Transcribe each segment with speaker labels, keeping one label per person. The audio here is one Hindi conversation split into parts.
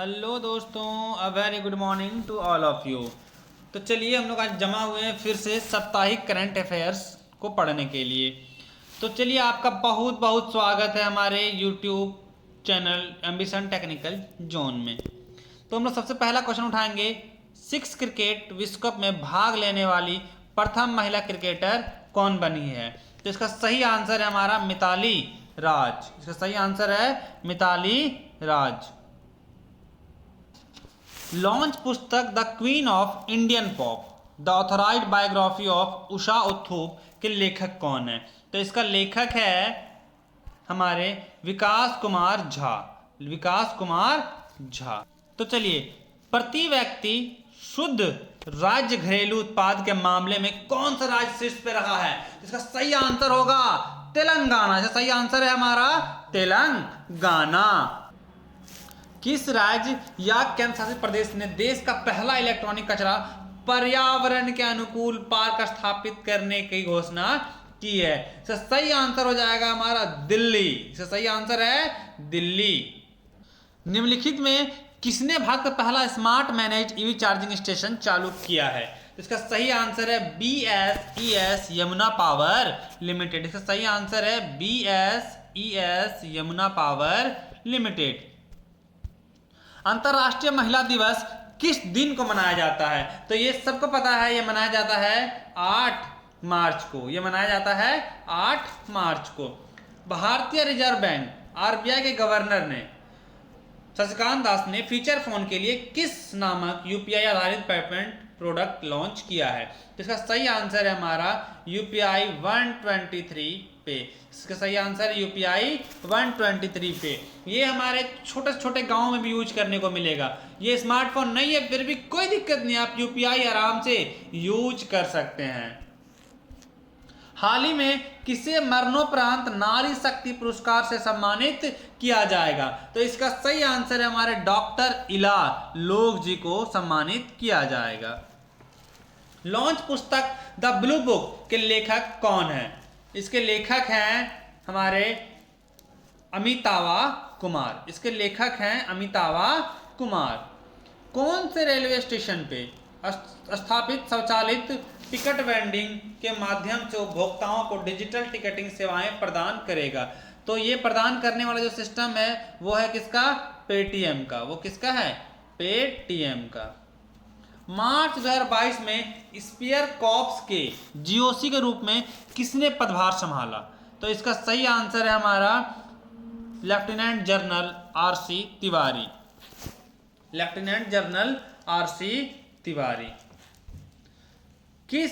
Speaker 1: हेलो दोस्तों, a very good morning to all of you. तो चलिए हम लोग आज जमा हुए हैं फिर से साप्ताहिक करंट अफेयर्स को पढ़ने के लिए। तो चलिए आपका बहुत बहुत स्वागत है हमारे YouTube channel ambition technical zone में। तो हम लोग सबसे पहला क्वेश्चन उठाएंगे, 6 क्रिकेट विश्व कप में भाग लेने वाली प्रथम महिला क्रिकेटर कौन बनी है? तो इसका सही आंसर है हमारा मिताली राज। इसका सही आंसर है मिताली राज। लॉन्च पुस्तक the queen of Indian pop the authorized biography of Usha Uthup के लेखक कौन है? तो इसका लेखक है हमारे विकास कुमार झा। विकास कुमार झा। तो चलिए, प्रति व्यक्ति शुद्ध राज्य घरेलू उत्पाद के मामले में कौन सा राज्य शीर्ष पे रहा है? इसका सही आंसर होगा तेलंगाना। इसका सही आंसर है हमारा तेलंगाना। किस राज्य या केंद्र शासित प्रदेश ने देश का पहला इलेक्ट्रॉनिक कचरा पर्यावरण के अनुकूल पार्क स्थापित करने की घोषणा की है? इसका सही आंसर हो जाएगा हमारा दिल्ली। इसका सही आंसर है दिल्ली। निम्नलिखित में किसने भारत का पहला smart manage EV charging station चालू किया है? इसका सही आंसर है BSES यमुना पावर लिमिटेड। इसका सही आंसर है BSES यमुना पावर लिमिटेड। अंतर्राष्ट्रीय महिला दिवस किस दिन को मनाया जाता है? तो ये सबको पता है, ये मनाया जाता है 8 मार्च को। ये मनाया जाता है 8 मार्च को। भारतीय रिजर्व बैंक RBI के गवर्नर ने शशिकांत दास ने फीचर फोन के लिए किस नामक UPI आधारित पेमेंट प्रोडक्ट लॉन्च किया है? तो इसका सही आंसर है हमारा UPI 123 पे। इसका सही आंसर है UPI 123 पे। ये हमारे छोटे छोटे गांव में भी यूज करने को मिलेगा। ये स्मार्टफोन नहीं है, फिर भी कोई दिक्कत नहीं, आप UPI आराम से यूज कर सकते हैं। हाल ही में किसे मरणोपरांत नारी शक्ति पुरस्कार से सम्मानित किया जाएगा? तो इसका सही आंसर है हमारे डॉक्टर इला लोग जी को सम्मानित किया जाएगा। लॉन्च पुस्तक द ब्लू बुक के लेखक कौन है? इसके लेखक हैं हमारे अमितावा कुमार। इसके लेखक हैं अमितावा कुमार। कौन से रेलवे स्टेशन पे स्थापित स्वचालित टिकट वेंडिंग के माध्यम से उपभोक्ताओं को डिजिटल टिकटिंग सेवाएं प्रदान करेगा? तो ये प्रदान करने वाला जो सिस्टम है वो है किसका? पेटीएम का। वो किसका है? पेटीएम का। मार्च 2022 में स्पीयर कॉर्प्स के GOC के रूप में किसने पदभार संभाला? तो इसका सही आंसर है हमारा lieutenant general RC Tiwari. Lieutenant general RC Tiwari. किस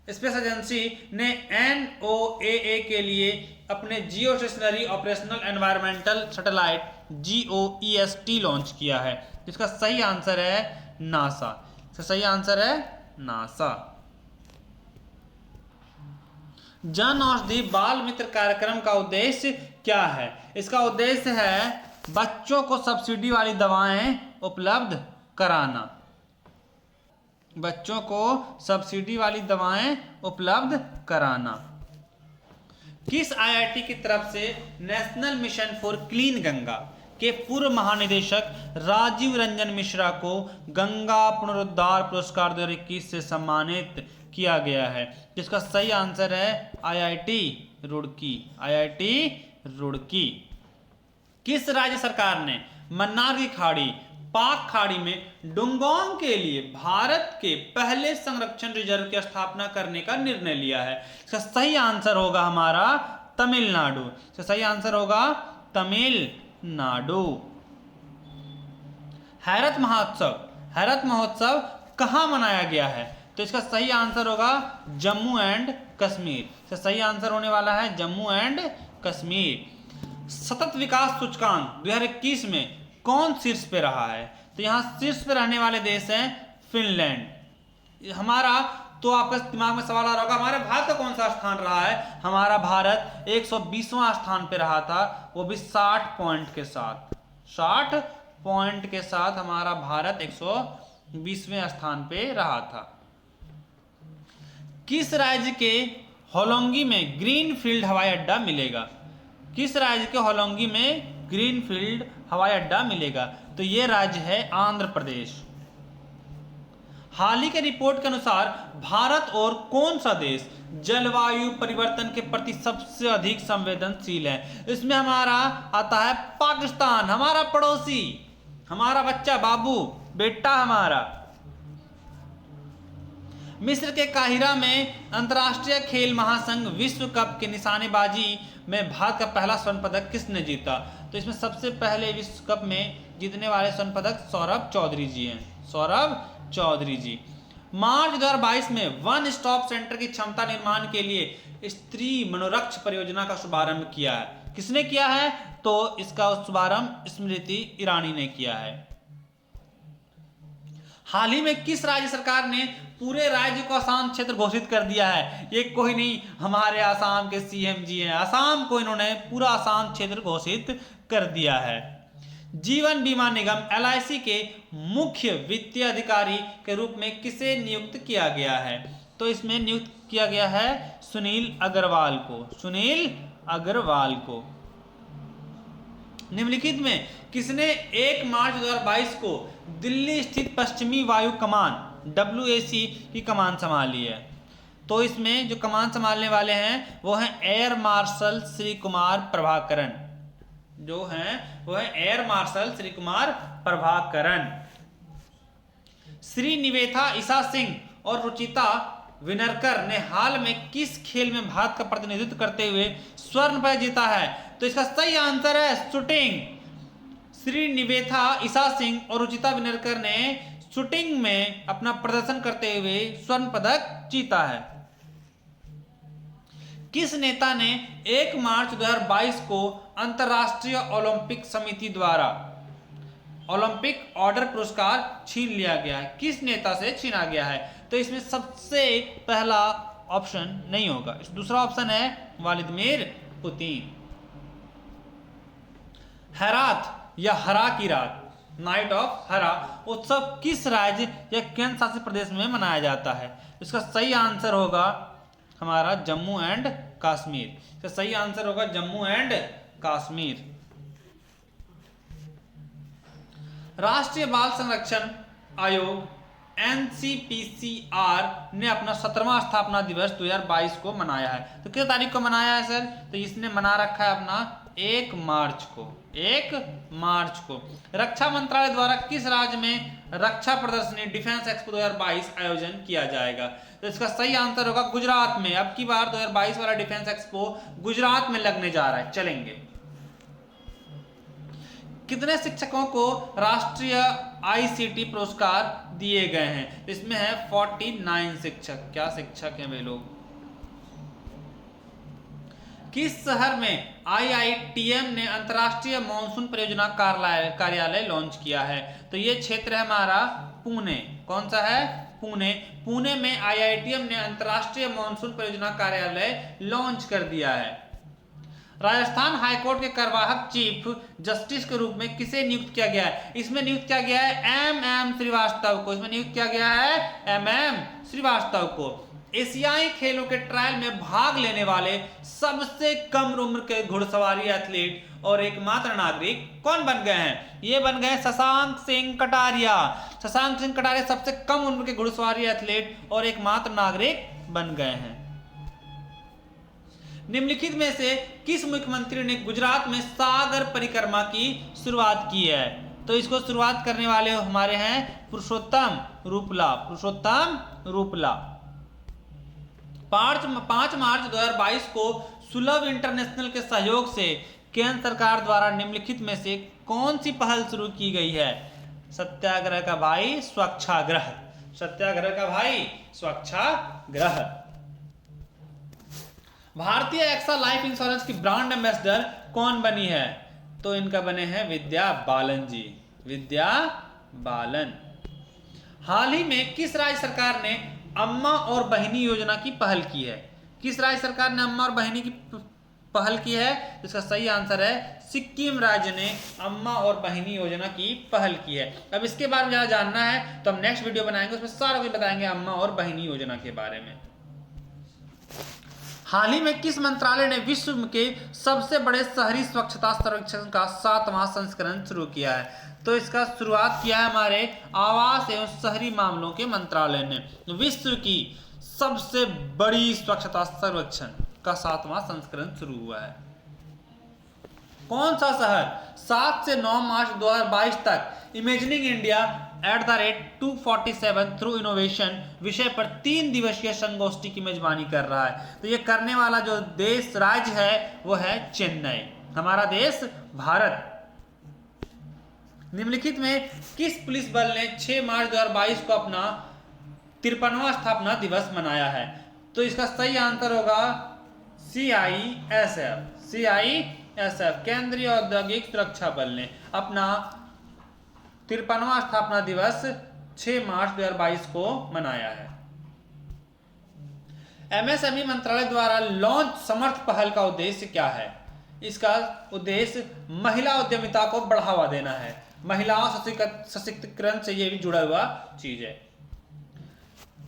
Speaker 1: स्पेस एजेंसी ने NOAA के लिए अपने जियो stationery operational environmental satellite GOEST launch किया है? इसका सही आंसर है नासा। इसका सही आंसर है नासा। जन औषधि बाल मित्र कार्यक्रम का उद्देश्य क्या है? इसका उद्देश्य है बच्चों को सब्सिडी वाली दवाएं उपलब्ध कराना। बच्चों को सब्सिडी वाली दवाएं उपलब्ध कराना। किस IIT की तरफ से national mission for clean Ganga के पूर्व महानिदेशक राजीव रंजन मिश्रा को गंगा पुनरुद्धार पुरस्कार 2021 से सम्मानित किया गया है? जिसका सही आंसर है IIT रुड़की। IIT रुड़की। किस राज्य सरकार ने मन्नार की खाड़ी पाक खाड़ी में डुंगोंग के लिए भारत के पहले संरक्षण रिजर्व की स्थापना करने का निर्णय लिया है? इसका सही आंसर होगा हमारा तमिलनाडु। इसका सही आंसर होगा तमिलनाडु। हैरत महोत्सव कहां मनाया गया है? तो इसका सही आंसर होगा जम्मू एंड कश्मीर। इसका सही आंसर होने वाला है जम्मू एंड कश्मीर। सतत विकास सूचकांक 2021 में कौन शीर्ष पे रहा है? तो यहां शीर्ष पे रहने वाले देश हैं फिनलैंड। हमारा तो आपके दिमाग में सवाल आ रहा होगा, हमारे भारत का कौन सा स्थान रहा है? हमारा भारत 120वां स्थान पे रहा था, वो भी 60 पॉइंट के साथ। 60 पॉइंट के साथ हमारा भारत 120वें स्थान पे रहा था। किस राज्य के होलोंगी में ग्रीन फील्ड हवाई अड्डा मिलेगा? किस राज्य के होलोंगी में ग्रीनफील्ड हवाई अड्डा मिलेगा। तो ये राज्य है आंध्र प्रदेश। हाल ही के रिपोर्ट के अनुसार भारत और कौन सा देश जलवायु परिवर्तन के प्रति सबसे अधिक संवेदनशील है? इसमें हमारा आता है पाकिस्तान, हमारा पड़ोसी, हमारा बच्चा, बाबू, बेटा हमारा। मिस्र के काहिरा में अंतर्राष्ट्रीय खेल महासंघ विश्व कप के निशानेबाजी में भारत का पहला स्वर्ण पदक किसने जीता? तो इसमें सबसे पहले विश्व कप में जीतने वाले स्वर्ण पदक सौरभ चौधरी जी हैं, सौरभ चौधरी जी। मार्च 2022 में वन स्टॉप सेंटर की क्षमता निर्माण के लिए स्त्री मनोरक्ष परियोजना का शुभारंभ किया है। किसने किया है? तो इसका शुभारंभ स्मृति ईरानी ने किया है। हाल ही में किस राज्य सरकार ने पूरे राज्य को आसाम क्षेत्र घोषित कर दिया है? ये कोई नहीं, हमारे आसाम के सीएम जी हैं। आसाम को इन्होंने पूरा आसाम क्षेत्र घोषित कर दिया है। जीवन बीमा निगम LIC के मुख्य वित्तीय अधिकारी के रूप में किसे नियुक्त किया गया है? तो इसमें नियुक्त किया गया है सुनील अग्रवाल को, सुनील अग्रवाल को। निम्नलिखित में किसने 1 मार्च 2022 को दिल्ली स्थित पश्चिमी वायु कमान WAC की कमान संभाली है? तो इसमें जो कमान संभालने वाले हैं वो हैं एयर मार्शल श्री कुमार प्रभाकरन, जो हैं वो है एयर मार्शल श्री कुमार प्रभाकरन। श्री निवेथा ईसा सिंह और रुचिता विनरकर ने हाल में किस खेल में भारत का प्रतिनिधित्व करते हुए स्वर्ण पदक जीता है? तो इसका सही आंसर है शूटिंग। श्री निवेथा ईसा सिंह और रुचिता विनरकर ने शूटिंग में अपना प्रदर्शन करते हुए स्वर्ण पदक जीता है। किस नेता ने 1 मार्च 2022 को अंतर्राष्ट्रीय ओलंपिक समिति द्वारा ओलंपिक ऑर्डर पुरस्कार छीन लिया गया है? किस नेता से छीना गया है? तो इसमें सबसे पहला ऑप्शन नहीं होगा, दूसरा ऑप्शन है व्लादिमीर पुतिन। हेरात या हरा की रात, नाइट ऑफ हरा उत्सव किस राज्य या केंद्र शासित प्रदेश में मनाया जाता है? इसका सही आंसर होगा हमारा जम्मू एंड कश्मीर। इसका सही आंसर होगा जम्मू एंड कश्मीर। राष्ट्रीय बाल संरक्षण आयोग NCPCR ने अपना 17वां स्थापना दिवस 2022 को मनाया है। तो किस तारीख को मनाया है सर? तो इसने मना रखा है अपना 1 मार्च को, 1 मार्च को। रक्षा मंत्रालय द्वारा किस राज्य में रक्षा प्रदर्शनी डिफेंस एक्सपो 2022 आयोजन किया जाएगा? तो इसका सही आंसर होगा गुजरात में। अब की बार 2022 वाला डिफेंस एक्सपो गुजरात में लगने जा रहा है, चलेंगे। कितने शिक्षकों को राष्ट्रीय ICT पुरस्कार दिए गए हैं? इसमें है 49 शिक्षक। क्या शिक्षक हैं वे लोग? किस शहर में IITM ने अंतर्राष्ट्रीय मॉनसून परियोजना कार्यालय लॉन्च किया है? तो ये क्षेत्र है हमारा पुणे। कौन सा है? पुणे। पुणे में IITM ने अंतर्राष्ट्रीय मॉनसून परियोजना कार्यालय लॉन्च कर दिया है। राजस्थान हाईकोर्ट के कार्यवाहक चीफ जस्टिस के रूप में किसे नियुक्त किया गया है? इसमें नियुक्त किया गया है MM श्रीवास्तव को। इसमें नियुक्त किया गया है MM श्रीवास्तव को। एशियाई खेलों के ट्रायल में भाग लेने वाले सबसे कम उम्र के घुड़सवारी एथलीट और एकमात्र नागरिक कौन बन गए हैं? ये बन गए शशांक सिंह कटारिया। शशांक सिंह कटारिया सबसे कम उम्र के घुड़सवारी एथलीट और एकमात्र नागरिक बन गए हैं। निम्नलिखित में से किस मुख्यमंत्री ने गुजरात में सागर परिक्रमा की शुरुआत की है? तो इसको शुरुआत करने वाले हमारे हैं पुरुषोत्तम रूपला। पुरुषोत्तम रूपला। 5 मार्च 2022 को सुलभ इंटरनेशनल के सहयोग से केंद्र सरकार द्वारा निम्नलिखित में से कौन सी पहल शुरू की गई है? सत्याग्रह का भाई स्वच्छाग्रह। सत्याग्रह का भाई स्वच्छाग्रह। भारतीय एक्सा लाइफ इंश्योरेंस की ब्रांड एम्बेसडर कौन बनी है? तो इनका बने हैं विद्या बालन जी। विद्या बालन। हाल ही में किस राज्य सरकार ने अम्मा और बहिनी योजना की पहल की है? किस राज्य सरकार ने अम्मा और बहिनी की पहल की है? इसका सही आंसर है सिक्किम राज्य ने अम्मा और बहिनी योजना की पहल की है। अब इसके बारे में ज़्यादा जानना है तो हम नेक्स्ट वीडियो बनाएंगे, उसमें सारा कुछ बताएंगे अम्मा और बहिनी योजना के बारे में। हाल ही में किस मंत्रालय ने विश्व के सबसे बड़े शहरी स्वच्छता सर्वेक्षण का 7वां संस्करण शुरू किया है? तो इसका शुरुआत किया है हमारे आवास एवं शहरी मामलों के मंत्रालय ने। विश्व की सबसे बड़ी स्वच्छता सर्वेक्षण का 7वां संस्करण शुरू हुआ है। कौन सा शहर 7 से 9 मार्च 2022 तक इमेजिनिंग इंडिया @247 थ्रू इनोवेशन विषय पर 3 दिवसीय संगोष्ठी की मेजबानी कर रहा है? तो ये करने वाला जो देश राज्य है वो है चेन्नई, हमारा देश भारत। निम्नलिखित में किस पुलिस बल ने 6 मार्च 2022 को अपना 53वां स्थापना दिवस मनाया है? तो इसका सही आंसर होगा CISF। CISF केंद्रीय औद्योगिक सुरक्षा बल ने अपना 53वां स्थापना दिवस 6 मार्च 2022 को मनाया है। MSME मंत्रालय द्वारा लॉन्च समर्थ पहल का उद्देश्य क्या है? इसका उद्देश्य महिला उद्यमिता को बढ़ावा देना है। महिलाओं सशक्तिकरण से ये भी जुड़ा हुआ चीज है।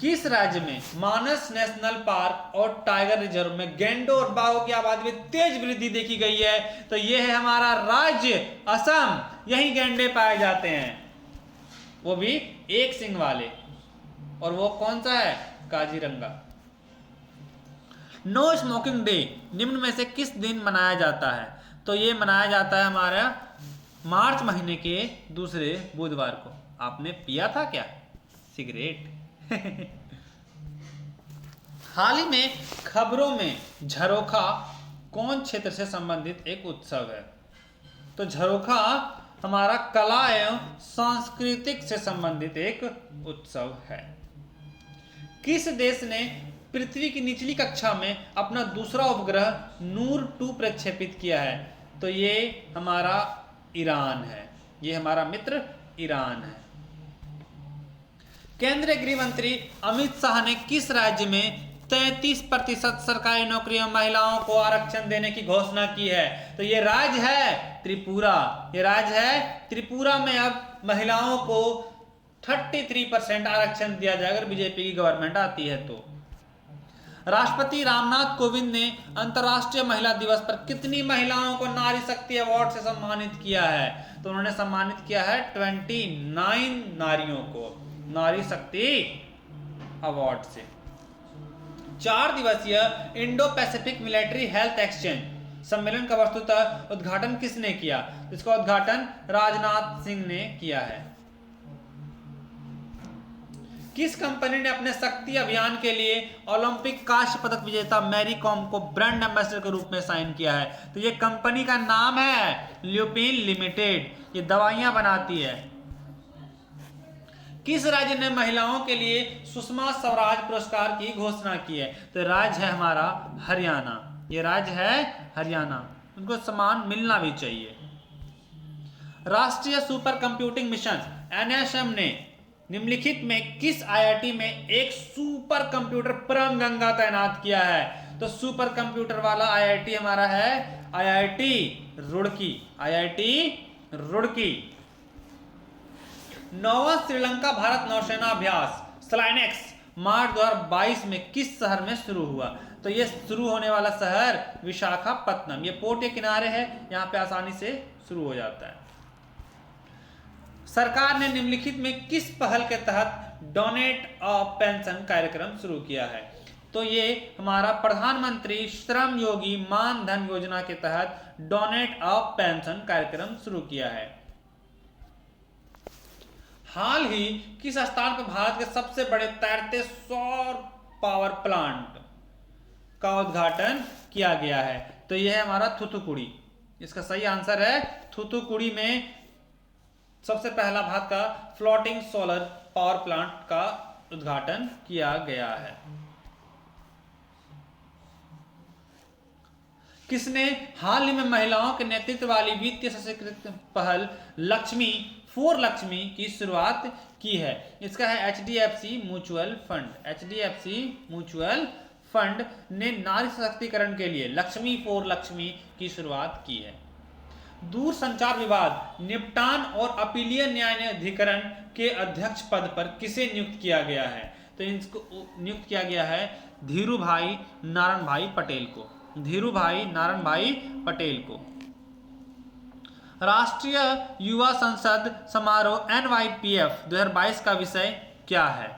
Speaker 1: किस राज्य में मानस नेशनल पार्क और टाइगर रिजर्व में गैंडों और बाघों की आबादी में तेज वृद्धि देखी गई है? तो यह है हमारा राज्य असम। यही गैंडे पाए जाते हैं, वो भी एक सिंग वाले। और वो कौन सा है? काजीरंगा। नो स्मोकिंग डे निम्न में से किस दिन मनाया जाता है? तो ये मनाया जाता है हमारा मार्च महीने के दूसरे बुधवार को। आपने पिया था क्या सिगरेट? हाल ही में खबरों में झरोखा कौन क्षेत्र से संबंधित एक उत्सव है? तो झरोखा हमारा कला एवं सांस्कृतिक से संबंधित एक उत्सव है। किस देश ने पृथ्वी की निचली कक्षा में अपना दूसरा उपग्रह नूर 2 प्रक्षेपित किया है? तो ये हमारा ईरान है। ये हमारा मित्र ईरान है। केंद्रीय गृह मंत्री अमित शाह ने किस राज्य में 33% सरकारी नौकरियों महिलाओं को आरक्षण देने की घोषणा की है? तो ये राज्य है त्रिपुरा। ये राज्य है त्रिपुरा में अब महिलाओं को 33% आरक्षण दिया जाएगा अगर बीजेपी की गवर्नमेंट आती है तो। राष्ट्रपति रामनाथ कोविंद ने अंतर्राष्ट्रीय महिला दिवस पर कितनी महिलाओं को नारी शक्ति अवार्ड से सम्मानित किया है? तो उन्होंने सम्मानित किया है 29 नारियों को नारी शक्ति अवार्ड से। 4 दिवसीय Indo Pacific military health exchange सम्मेलन का वस्तुतः उद्घाटन किसने किया? इसका उद्घाटन राजनाथ सिंह ने किया है। किस कंपनी ने अपने शक्ति अभियान के लिए ओलंपिक कांस्य पदक विजेता मैरी कॉम को ब्रांड एम्बेसडर के रूप में साइन किया है? तो ये कंपनी का नाम है ल्यूपिन लिमिटेड। ये दवाइयां बनाती है। किस राज्य ने महिलाओं के लिए सुषमा स्वराज पुरस्कार की घोषणा की है? तो राज्य है हमारा हरियाणा। ये राज्य है हरियाणा। उनको सम्मान मिलना भी चाहिए। राष्ट्रीय सुपर कंप्यूटिंग मिशन NSM ने निम्नलिखित में किस IIT में एक सुपर कंप्यूटर परम गंगा तैनात किया है? तो सुपर कंप्यूटर वाला IIT हमारा है IIT रुड़की। IIT रुड़की। 9वां श्रीलंका भारत नौसेना अभ्यास SLANEX मार्च 2022 में किस शहर में शुरू हुआ? तो ये शुरू होने वाला शहर विशाखापत्तनम। ये पोर्ट के किनारे है, यहाँ पे आसानी से शुरू हो जाता है। सरकार ने निम्नलिखित में किस पहल के तहत डोनेट अ पेंशन कार्यक्रम शुरू किया है? तो ये हमारा प्रधानमंत्री श्रम योगी मान धन योजना के तहत डोनेट अ पेंशन कार्यक्रम शुरू किया है। हाल ही किस स्थान पर भारत के सबसे बड़े तैरते सौर पावर प्लांट का उद्घाटन किया गया है? तो यह है हमारा थूथुकुड़ी। इसका सही आंसर है थूथुकुड़ी में सबसे पहला भारत का फ्लोटिंग सोलर पावर प्लांट का उद्घाटन किया गया है। किसने हाल ही में महिलाओं के नेतृत्व वाली वित्तीय सशक्तिकरण पहल लक्ष्मी फॉर लक्ष्मी की शुरुआत की है? इसका है HDFC mutual fund. HDFC mutual fund ने नारी सशक्तिकरण के लिए लक्ष्मी फॉर लक्ष्मी की शुरुआत की है। दूरसंचार विवाद निपटान और अपीलीय न्यायाधिकरण के अध्यक्ष पद पर किसे नियुक्त किया गया है? तो इनको नियुक्त किया गया है धीरूभाई नारायण पटेल को, धीरूभाई नारायण पटेल को। राष्ट्रीय युवा संसद समारोह NYPF 2022 का विषय क्या है?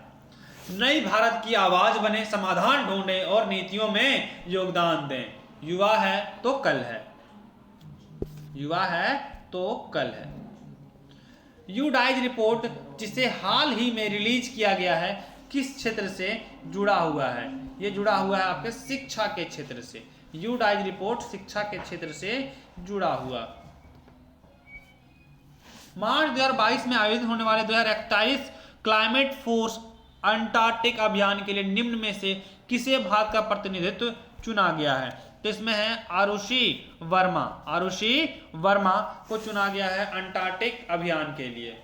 Speaker 1: नई भारत की आवाज बने, समाधान ढूंढें और नीतियों में योगदान दें। युवा है तो कल है, युवा है तो कल है। यूडाइज रिपोर्ट जिसे हाल ही में रिलीज किया गया है किस क्षेत्र से जुड़ा हुआ है? ये जुड़ा हुआ है आपके शिक्षा के क्षेत्र से। यूडाइज रिपोर्ट शिक्षा के क्षेत्र से जुड़ा हुआ। मार्च 2022 में आयोजित होने वाले 2021 क्लाइमेट फोर्स अंटार्कटिक अभियान के लिए निम्न में से किसे भारत का प्रतिनिधित्व चुना गया है? तो इसमें है आरुषि वर्मा, आरुषि वर्मा को चुना गया है अंटार्कटिक अभियान के लिए।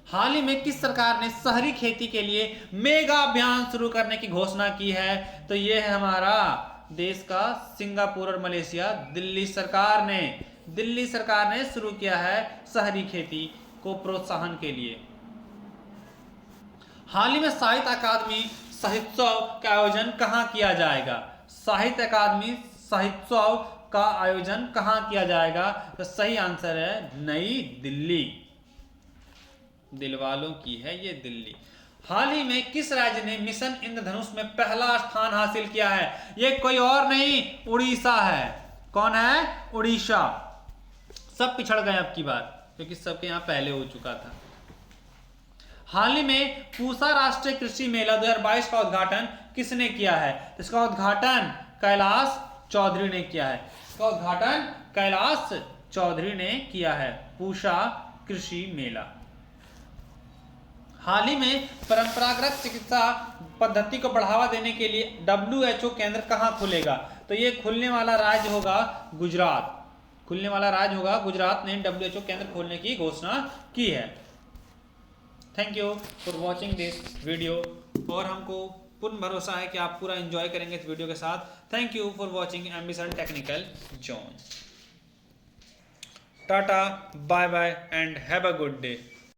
Speaker 1: हाल ही में किस सरकार ने शहरी खेती के लिए मेगा अभियान शुरू करने की घोषणा की है? तो यह है हमारा देश का सिंगापुर और मलेशिया, दिल्ली सरकार ने, दिल्ली सरकार ने शुरू किया है शहरी खेती को प्रोत्साहन के लिए। हाल ही में साहित्य अकादमी साहित्योत्सव का आयोजन कहां किया जाएगा? साहित्य अकादमी साहित्योत्सव का आयोजन कहां किया जाएगा? तो सही आंसर है नई दिल्ली, दिलवालों की है ये दिल्ली। हाल ही में किस राज्य ने मिशन इंद्रधनुष में पहला स्थान हासिल किया है? ये कोई और नहीं, उड़ीसा है। कौन है? उड़ीसा। सब पिछड़ गए अब की बार, क्योंकि सबके यहाँ पहले हो चुका था। हाल ही में पूसा राष्ट्रीय कृषि मेला 2022 का उद्घाटन किसने किया है? इसका उद्घाटन कैलाश चौधरी ने किया है। इसका उद्घाटन कैलाश चौधरी ने किया है, पूसा कृषि मेला। हाल ही में परंपरागत चिकित्सा पद्धति को बढ़ावा देने के लिए WHO केंद्र कहां खुलेगा? तो ये खुलने वाला राज्य होगा गुजरात, खुलने वाला राज्य होगा गुजरात ने WHO केंद्र खोलने की घोषणा की है। Thank you for watching this video, और हमको पूर्ण भरोसा है कि आप पूरा एंजॉय करेंगे इस वीडियो के साथ। Thank you for watching ambition technical zone. Tata, bye bye and have a good day.